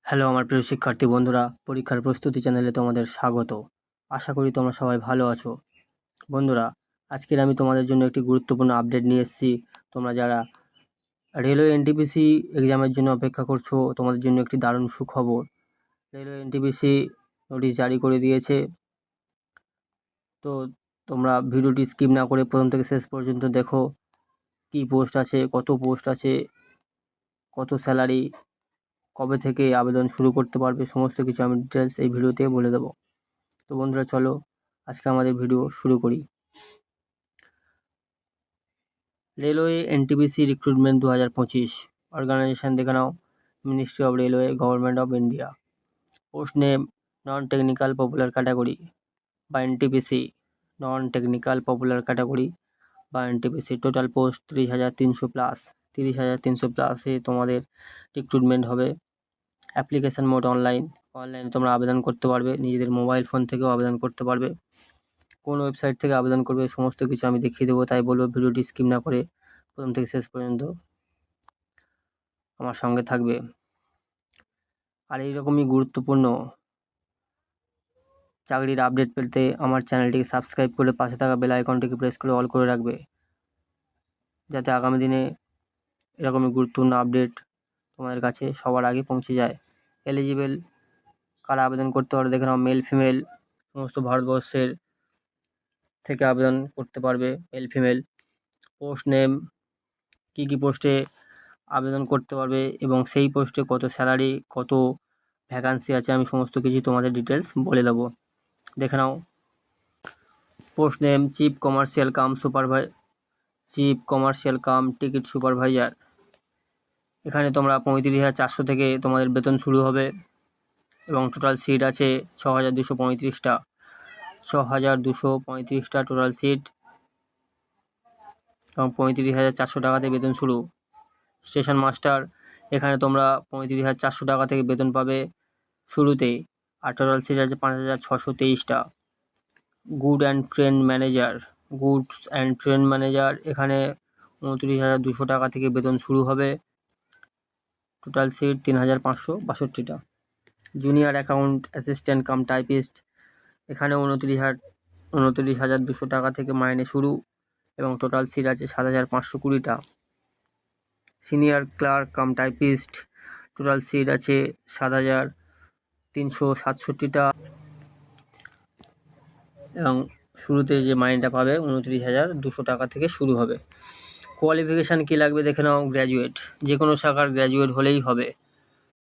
Hello আমার প্রিয় শিক্ষার্থী বন্ধুরা, পরীক্ষার প্রস্তুতি চ্যানেলে তোমাদের স্বাগত। আশা করি তোমরা সবাই ভালো আছো। বন্ধুরা, আজকের আমি তোমাদের জন্য একটি গুরুত্বপূর্ণ আপডেট নিয়ে এসেছি। তোমরা যারা রেলওয়ে এনটিপিসি এক্সামের জন্য অপেক্ষা করছো, তোমাদের জন্য একটি দারুণ সুখবর। রেলওয়ে এনটিপিসি নোটিশ জারি করে দিয়েছে। তো তোমরা ভিডিওটি স্কিপ না করে প্রথম থেকে শেষ পর্যন্ত দেখো। কি পোস্ট আছে, কত পোস্ট আছে, কত স্যালারি, কবে থেকে আবেদন শুরু করতে পারবে, সমস্ত কিছু আমি ডিটেলস এই ভিডিওতে বলে দেবো। তো বন্ধুরা চলো আজকে আমাদের ভিডিও শুরু করি। রেলওয়ে এনটিপিসি রিক্রুটমেন্ট 2025 অর্গানাইজেশন দেখে নাও, ministry of railway, government of India. Post name non technical popular category বা NTPC, non technical popular category বা এনটিপিসি। Total post 30,300 plus. 30,300 প্লাসে তোমাদের রিক্রুটমেন্ট হবে। অ্যাপ্লিকেশান মোড অনলাইনে তোমরা আবেদন করতে পারবে, নিজেদের মোবাইল ফোন থেকেও আবেদন করতে পারবে। কোন ওয়েবসাইট থেকে আবেদন করবে সমস্ত কিছু আমি দেখিয়ে দেবো, তাই বলবো ভিডিওটি স্কিপ না করে প্রথম থেকে শেষ পর্যন্ত আমার সঙ্গে থাকবে। আর এইরকমই গুরুত্বপূর্ণ চাকরির আপডেট পেতে আমার চ্যানেলটিকে সাবস্ক্রাইব করে পাশে থাকা বেল আইকনটিকে প্রেস করে অল করে রাখবে, যাতে আগামী দিনে এরকমই গুরুত্বপূর্ণ আপডেট তোমাদের কাছে সবার আগে পৌঁছে যায়। এলিজিবল কারা আবেদন করতে পারে দেখে নাও। মেল ফিমেল সমস্ত ভারতবর্ষের থেকে আবেদন করতে পারবে, মেল ফিমেল। পোস্ট নেম, কী পোস্টে আবেদন করতে পারবে এবং সেই পোস্টে কত স্যালারি, কত ভ্যাকান্সি আছে, আমি সমস্ত কিছু তোমাদের ডিটেলস বলে দেবো। দেখে নাও। Post name chief commercial cum ticket supervisor. এখানে তোমরা 35,400 থেকে তোমাদের বেতন শুরু হবে এবং টোটাল সিট আছে 6,235টা। 6,235টা টোটাল সিট এবং 35,400 টাকাতে বেতন শুরু। স্টেশন মাস্টার, এখানে তোমরা 35,400 টাকা থেকে বেতন পাবে শুরুতে, আর টোটাল সিট আছে 5,623টা। গুডস অ্যান্ড ট্রেন ম্যানেজার, এখানে 29,200 টাকা থেকে বেতন শুরু হবে, টোটাল সিট 3,562টা। Junior account assistant cum typist, এখানে 29,200 টাকা থেকে মাইনে শুরু এবং টোটাল সিট আছে 7,520টা। Senior clerk cum typist, total seat আছে 7,367টা এবং শুরুতে যে মাইনেটা পাবে 29,200 টাকা থেকে শুরু হবে। কোয়ালিফিকেশান কী লাগবে দেখে নাও। গ্র্যাজুয়েট, যে কোনো শাখার গ্র্যাজুয়েট হলেই হবে।